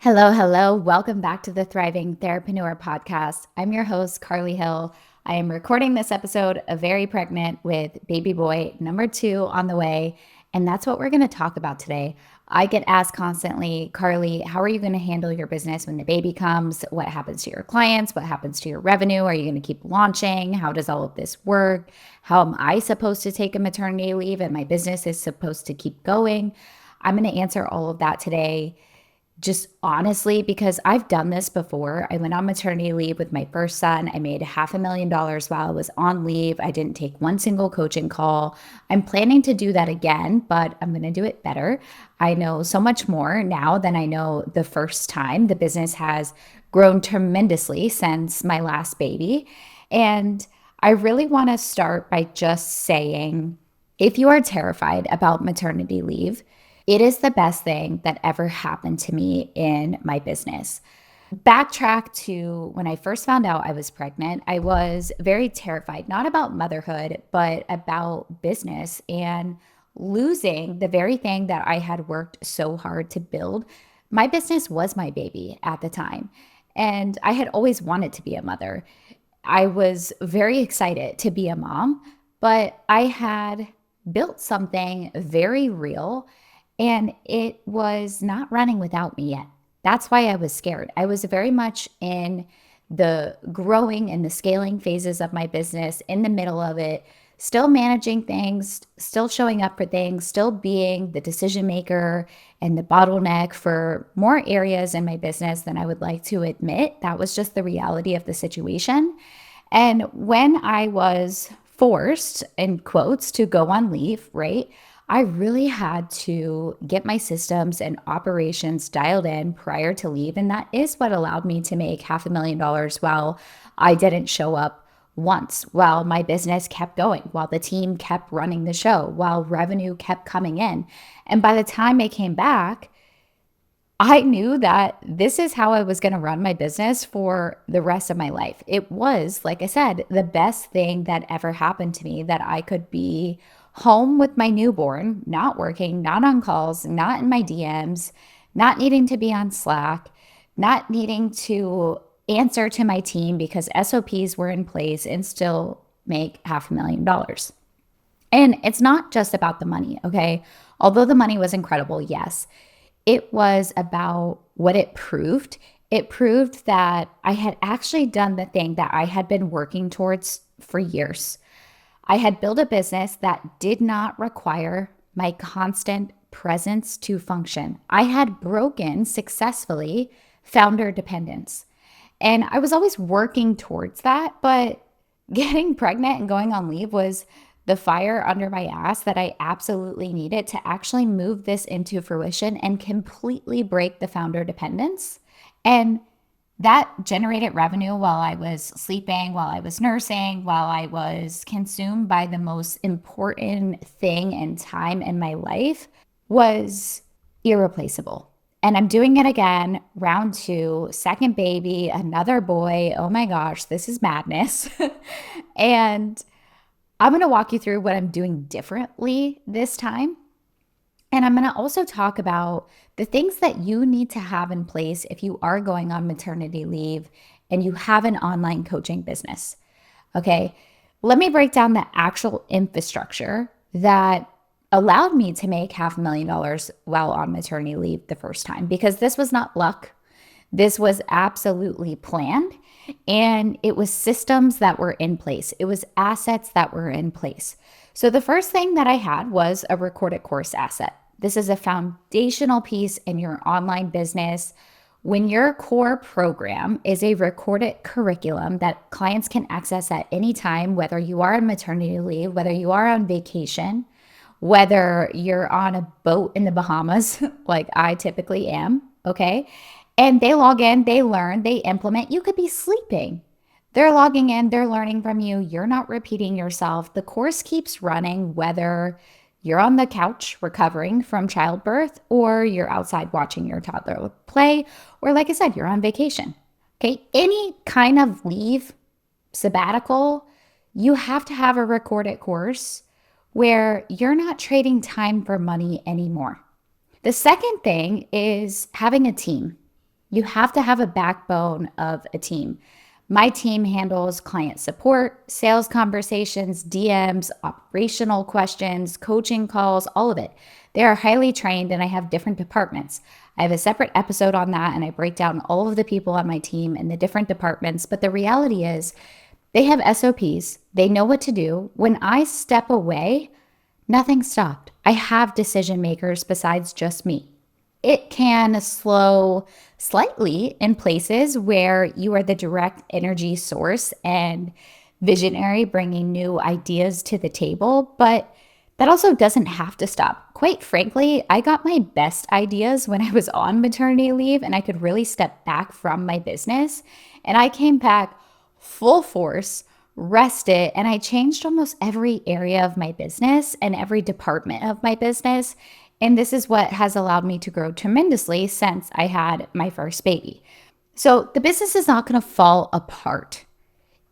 Hello, hello. Welcome back to the Thriving Therapreneur podcast. I'm your host, Carly Hill. I am recording this episode very pregnant with baby boy number 2 on the way. And that's what we're going to talk about today. I get asked constantly, Carly, how are you going to handle your business when the baby comes? What happens to your clients? What happens to your revenue? Are you going to keep launching? How does all of this work? How am I supposed to take a maternity leave and my business is supposed to keep going? I'm going to answer all of that today, just honestly, because I've done this before. I went on maternity leave with my first son. I made $500,000 while I was on leave. I didn't take one single coaching call. I'm planning to do that again, but I'm going to do it better. I know so much more now than I know the first time. The business has grown tremendously since my last baby. And I really want to start by just saying, if you are terrified about maternity leave, it is the best thing that ever happened to me in my business. Backtrack to when I first found out I was pregnant, I was very terrified, not about motherhood, but about business and losing the very thing that I had worked so hard to build. My business was my baby at the time, and I had always wanted to be a mother. I was very excited to be a mom, but I had built something very real and it was not running without me yet. That's why I was scared. I was very much in the growing and the scaling phases of my business, in the middle of it, still managing things, still showing up for things, still being the decision maker and the bottleneck for more areas in my business than I would like to admit. That was just the reality of the situation. And when I was forced, in quotes, to go on leave, right? I really had to get my systems and operations dialed in prior to leave. And that is what allowed me to make $500,000 while I didn't show up once, while my business kept going, while the team kept running the show, while revenue kept coming in. And by the time I came back, I knew that this is how I was going to run my business for the rest of my life. It was, like I said, the best thing that ever happened to me, that I could be home with my newborn, not working, not on calls, not in my DMs, not needing to be on Slack, not needing to answer to my team because SOPs were in place, and still make $500,000. And it's not just about the money, okay? Although the money was incredible, yes, it was about what it proved. It proved that I had actually done the thing that I had been working towards for years. I had built a business that did not require my constant presence to function. I had broken successfully founder dependence. And I was always working towards that, but getting pregnant and going on leave was the fire under my ass that I absolutely needed to actually move this into fruition and completely break the founder dependence. And that generated revenue while I was sleeping, while I was nursing, while I was consumed by the most important thing and time in my life, was irreplaceable. And I'm doing it again, round 2, second baby, another boy. Oh my gosh, this is madness. And I'm going to walk you through what I'm doing differently this time. And I'm going to also talk about the things that you need to have in place if you are going on maternity leave and you have an online coaching business. Okay, let me break down the actual infrastructure that allowed me to make $500,000 while on maternity leave the first time, because this was not luck. This was absolutely planned, and it was systems that were in place. It was assets that were in place. So the first thing that I had was a recorded course asset. This is a foundational piece in your online business. When your core program is a recorded curriculum that clients can access at any time, whether you are on maternity leave, whether you are on vacation, whether you're on a boat in the Bahamas, like I typically am, okay? And they log in, they learn, they implement. You could be sleeping. They're logging in, they're learning from you. You're not repeating yourself. The course keeps running, whether you're on the couch recovering from childbirth, or you're outside watching your toddler play, or like I said, you're on vacation. Okay, any kind of leave, sabbatical, you have to have a recorded course where you're not trading time for money anymore. The second thing is having a team. You have to have a backbone of a team. My team handles client support, sales conversations, DMs, operational questions, coaching calls, all of it. They are highly trained and I have different departments. I have a separate episode on that and I break down all of the people on my team and the different departments. But the reality is, they have SOPs, they know what to do. When I step away, nothing stopped. I have decision makers besides just me. It can slow slightly in places where you are the direct energy source and visionary, bringing new ideas to the table, but that also doesn't have to stop. Quite frankly, I got my best ideas when I was on maternity leave and I could really step back from my business. And I came back full force, rested, and I changed almost every area of my business and every department of my business. And this is what has allowed me to grow tremendously since I had my first baby. So the business is not going to fall apart.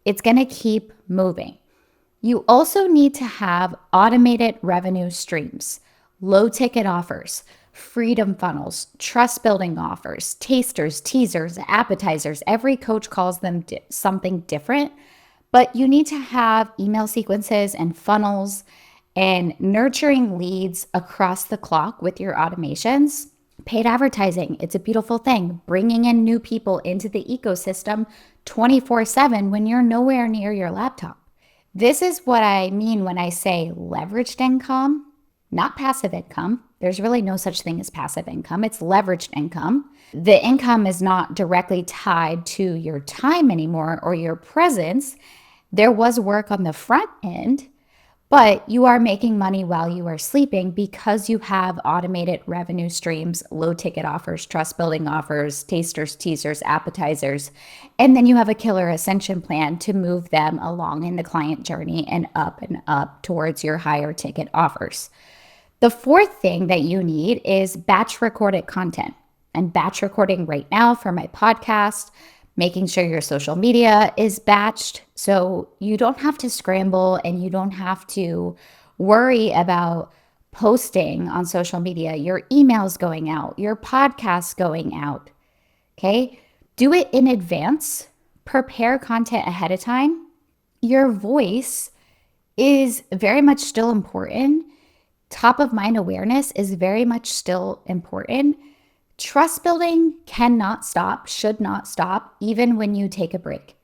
It's going to keep moving. You also need to have automated revenue streams, low ticket offers, freedom funnels, trust building offers, tasters, teasers, appetizers. Every coach calls them something different, but you need to have email sequences and funnels and nurturing leads across the clock with your automations. Paid advertising, it's a beautiful thing. Bringing in new people into the ecosystem 24/7 when you're nowhere near your laptop. This is what I mean when I say leveraged income, not passive income. There's really no such thing as passive income. It's leveraged income. The income is not directly tied to your time anymore or your presence. There was work on the front end, but you are making money while you are sleeping because you have automated revenue streams, low ticket offers, trust building offers, tasters, teasers, appetizers, and then you have a killer ascension plan to move them along in the client journey and up towards your higher ticket offers. The fourth thing that you need is batch recorded content. I'm batch recording right now for my podcast, making sure your social media is batched so you don't have to scramble and you don't have to worry about posting on social media, your emails going out, your podcasts going out. Okay? Do it in advance, prepare content ahead of time. Your voice is very much still important. Top of mind awareness is very much still important. Trust building cannot stop, should not stop, even when you take a break.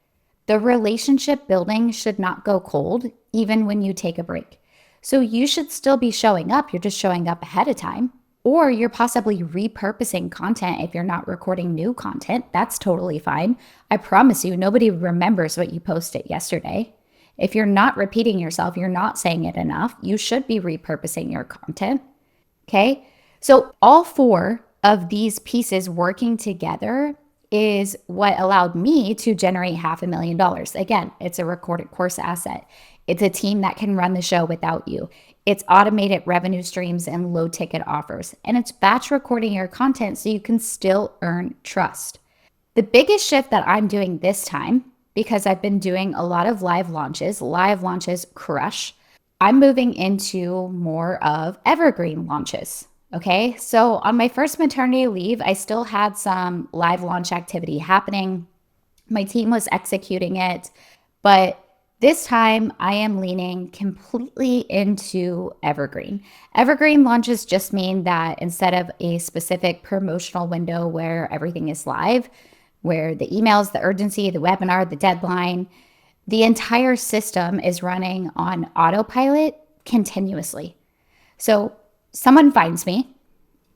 The relationship building should not go cold, even when you take a break. So you should still be showing up. You're just showing up ahead of time. Or you're possibly repurposing content if you're not recording new content. That's totally fine. I promise you, nobody remembers what you posted yesterday. If you're not repeating yourself, you're not saying it enough, you should be repurposing your content. Okay? So all four of these pieces working together is what allowed me to generate $500,000. Again, it's a recorded course asset. It's a team that can run the show without you. It's automated revenue streams and low ticket offers. And it's batch recording your content so you can still earn trust. The biggest shift that I'm doing this time, because I've been doing a lot of live launches crush, I'm moving into more of evergreen launches. Okay, so on my first maternity leave, I still had some live launch activity happening. My team was executing it, but this time I am leaning completely into evergreen. Evergreen launches just mean that instead of a specific promotional window where everything is live, where the emails, the urgency, the webinar, the deadline, the entire system is running on autopilot continuously. So someone finds me,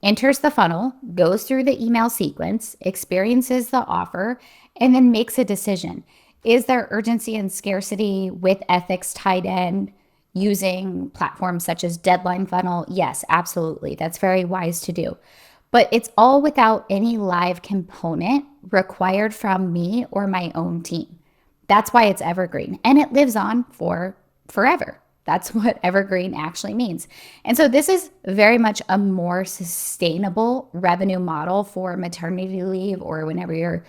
enters the funnel, goes through the email sequence, experiences the offer, and then makes a decision. Is there urgency and scarcity with ethics tied in using platforms such as Deadline Funnel? Yes, absolutely. That's very wise to do. But it's all without any live component required from me or my own team. That's why it's evergreen, and it lives on for forever. That's what evergreen actually means. And so this is very much a more sustainable revenue model for maternity leave or whenever you're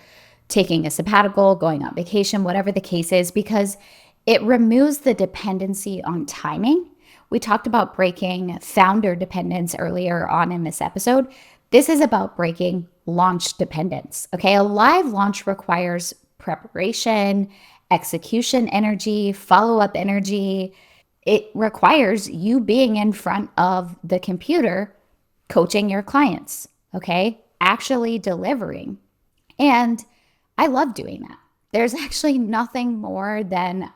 taking a sabbatical, going on vacation, whatever the case is, because it removes the dependency on timing. We talked about breaking founder dependence earlier on in this episode. This is about breaking launch dependence. Okay. A live launch requires preparation, execution energy, follow up energy. It requires you being in front of the computer, coaching your clients, okay? Actually delivering. And I love doing that. There's actually nothing more than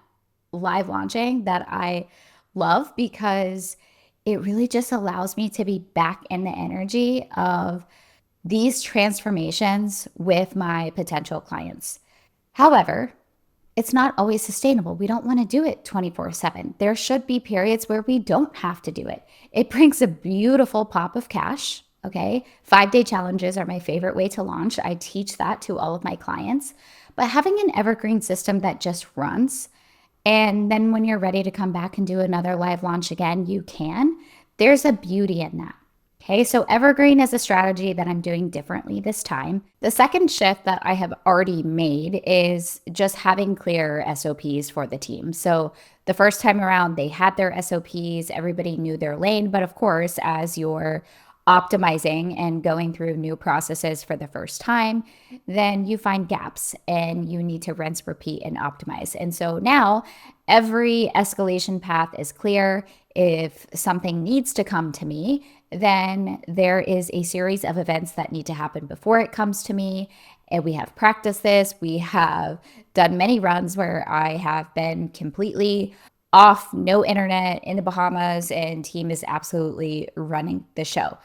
live launching that I love because it really just allows me to be back in the energy of these transformations with my potential clients. However, it's not always sustainable. We don't want to do it 24/7. There should be periods where we don't have to do it. It brings a beautiful pop of cash. Okay. 5-day challenges are my favorite way to launch. I teach that to all of my clients. But having an evergreen system that just runs, and then when you're ready to come back and do another live launch again, you can. There's a beauty in that. Okay, so evergreen is a strategy that I'm doing differently this time. The second shift that I have already made is just having clear SOPs for the team. So the first time around, they had their SOPs, everybody knew their lane. But of course, as you're optimizing and going through new processes for the first time, then you find gaps and you need to rinse, repeat, and optimize. And so now every escalation path is clear. If something needs to come to me, then there is a series of events that need to happen before it comes to me. And we have practiced this. We have done many runs where I have been completely off, no internet in the Bahamas, and team is absolutely running the show.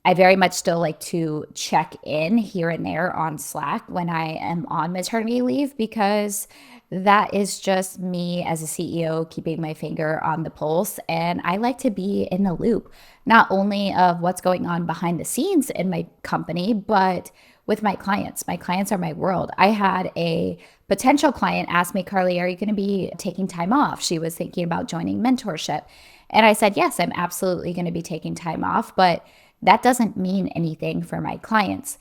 I very much still like to check in here and there on Slack when I am on maternity leave because that is just me as a CEO keeping my finger on the pulse. And I like to be in the loop, not only of what's going on behind the scenes in my company, but with my clients. My clients are my world. I had a potential client ask me, Carly, are you going to be taking time off? She was thinking about joining mentorship. And I said, yes, I'm absolutely going to be taking time off, but that doesn't mean anything for my clients.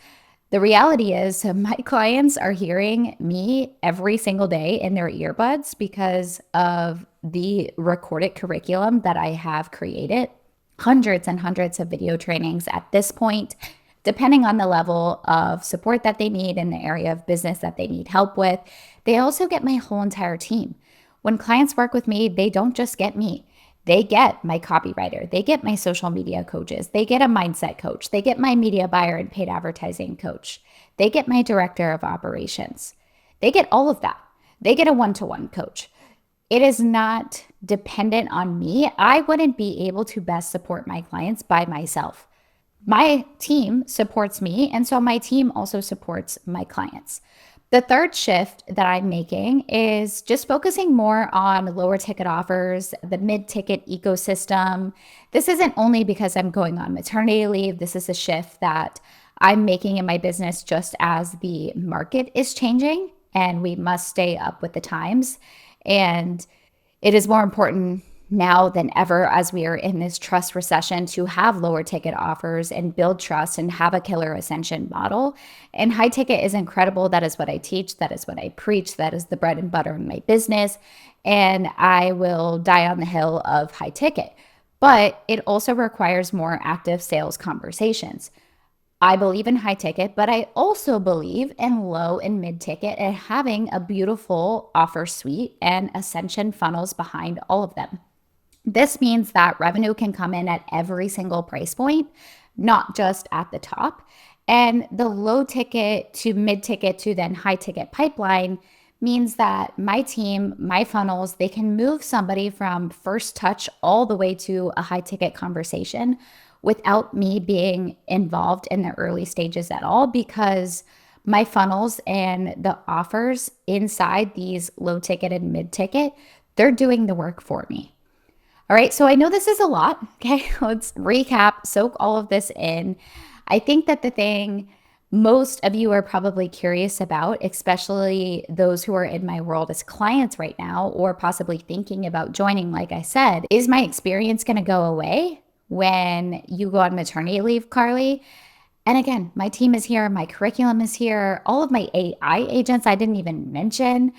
The reality is, my clients are hearing me every single day in their earbuds because of the recorded curriculum that I have created. Hundreds and hundreds of video trainings at this point, depending on the level of support that they need in the area of business that they need help with. They also get my whole entire team. When clients work with me, they don't just get me. They get my copywriter, they get my social media coaches, they get a mindset coach, they get my media buyer and paid advertising coach, they get my director of operations. They get all of that. They get a one-to-one coach. It is not dependent on me. I wouldn't be able to best support my clients by myself. My team supports me, and so my team also supports my clients. The third shift that I'm making is just focusing more on lower ticket offers, the mid ticket ecosystem. This isn't only because I'm going on maternity leave. This is a shift that I'm making in my business just as the market is changing and we must stay up with the times. And it is more important now than ever as we are in this trust recession to have lower ticket offers and build trust and have a killer ascension model. And high ticket is incredible. That is what I teach. That is what I preach. That is the bread and butter in my business. And I will die on the hill of high ticket. But it also requires more active sales conversations. I believe in high ticket, but I also believe in low and mid ticket and having a beautiful offer suite and ascension funnels behind all of them. This means that revenue can come in at every single price point, not just at the top. And the low ticket to mid ticket to then high ticket pipeline means that my team, my funnels, they can move somebody from first touch all the way to a high ticket conversation without me being involved in the early stages at all because my funnels and the offers inside these low ticket and mid ticket, they're doing the work for me. All right, so I know this is a lot. Okay, let's recap, soak all of this in. I think that the thing most of you are probably curious about, especially those who are in my world as clients right now, or possibly thinking about joining, like I said, is my experience going to go away when you go on maternity leave, Carly? And again, my team is here, my curriculum is here, all of my AI agents I didn't even mention.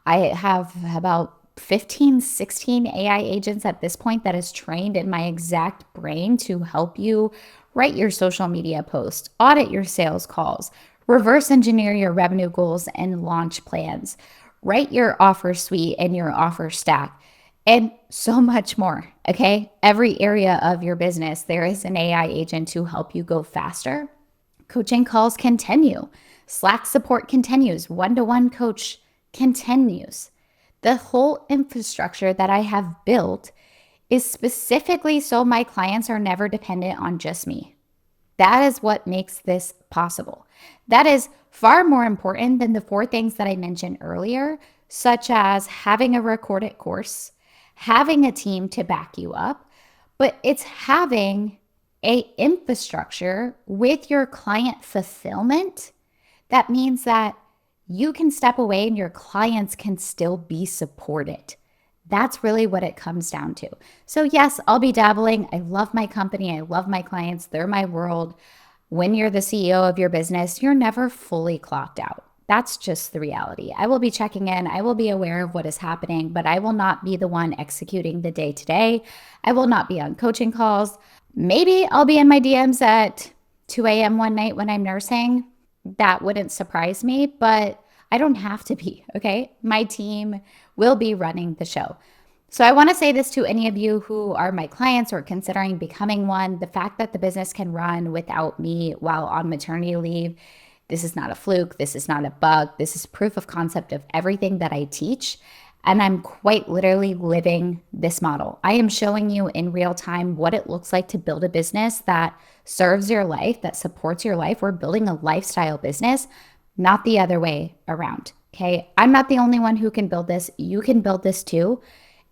I have about 15, 16 AI agents at this point that is trained in my exact brain to help you write your social media posts, audit your sales calls, reverse engineer your revenue goals and launch plans, write your offer suite and your offer stack, and so much more. Okay. Every area of your business, there is an AI agent to help you go faster. Coaching calls continue. Slack support continues. One-to-one coach continues. The whole infrastructure that I have built is specifically so my clients are never dependent on just me. That is what makes this possible. That is far more important than the four things that I mentioned earlier, such as having a recorded course, having a team to back you up, but it's having a infrastructure with your client fulfillment. That means that you can step away and your clients can still be supported. That's really what it comes down to. So yes, I'll be dabbling. I love my company. I love my clients. They're my world. When you're the CEO of your business, you're never fully clocked out. That's just the reality. I will be checking in. I will be aware of what is happening, but I will not be the one executing the day to day. I will not be on coaching calls. Maybe I'll be in my DMs at 2 a.m. one night when I'm nursing. That wouldn't surprise me, but I don't have to be, okay? My team will be running the show. So I want to say this to any of you who are my clients or considering becoming one. The fact that the business can run without me while on maternity leave, this is not a fluke. This is not a bug. This is proof of concept of everything that I teach. And I'm quite literally living this model. I am showing you in real time what it looks like to build a business that serves your life, that supports your life. We're building a lifestyle business, not the other way around. Okay. I'm not the only one who can build this. You can build this too.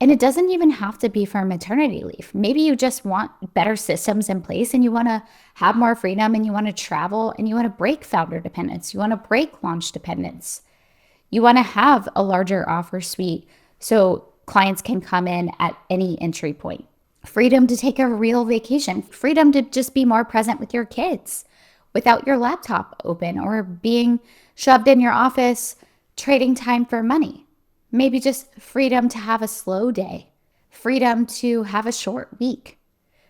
And it doesn't even have to be for maternity leave. Maybe you just want better systems in place and you want to have more freedom and you want to travel and you want to break founder dependence. You want to break launch dependence. You want to have a larger offer suite so clients can come in at any entry point. Freedom to take a real vacation. Freedom to just be more present with your kids without your laptop open or being shoved in your office, trading time for money. Maybe just freedom to have a slow day, freedom to have a short week,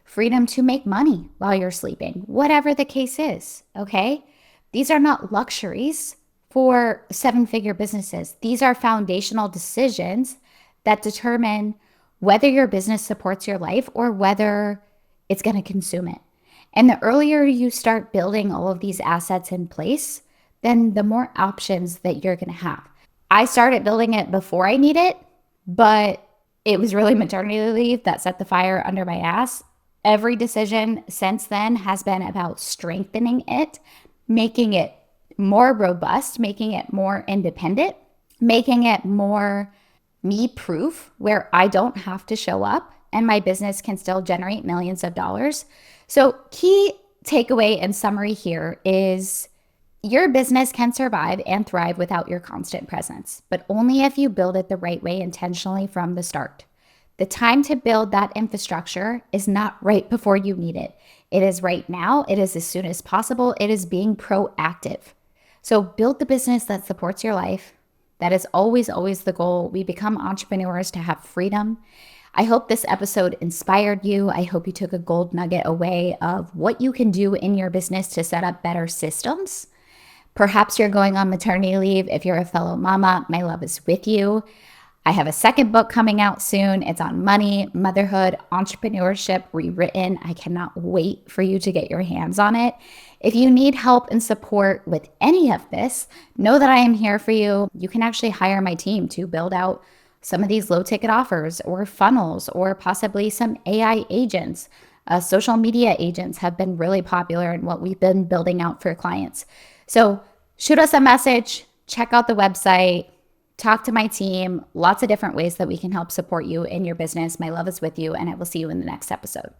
freedom to make money while you're sleeping, whatever the case is, okay? These are not luxuries for seven-figure businesses. These are foundational decisions that determine whether your business supports your life or whether it's going to consume it. And the earlier you start building all of these assets in place, then the more options that you're going to have. I started building it before I need it, but it was really maternity leave that set the fire under my ass. Every decision since then has been about strengthening it, making it more robust, making it more independent, making it more me-proof where I don't have to show up and my business can still generate millions of dollars. So key takeaway and summary here is your business can survive and thrive without your constant presence, but only if you build it the right way intentionally from the start. The time to build that infrastructure is not right before you need it. It is right now. It is as soon as possible. It is being proactive. So build the business that supports your life. That is always, always the goal. We become entrepreneurs to have freedom. I hope this episode inspired you. I hope you took a gold nugget away of what you can do in your business to set up better systems. Perhaps you're going on maternity leave. If you're a fellow mama, my love is with you. I have a second book coming out soon. It's on money, motherhood, entrepreneurship, rewritten. I cannot wait for you to get your hands on it. If you need help and support with any of this, know that I am here for you. You can actually hire my team to build out some of these low ticket offers or funnels or possibly some AI agents. Social media agents have been really popular in what we've been building out for clients. So shoot us a message, check out the website, talk to my team, lots of different ways that we can help support you in your business. My love is with you, and I will see you in the next episode.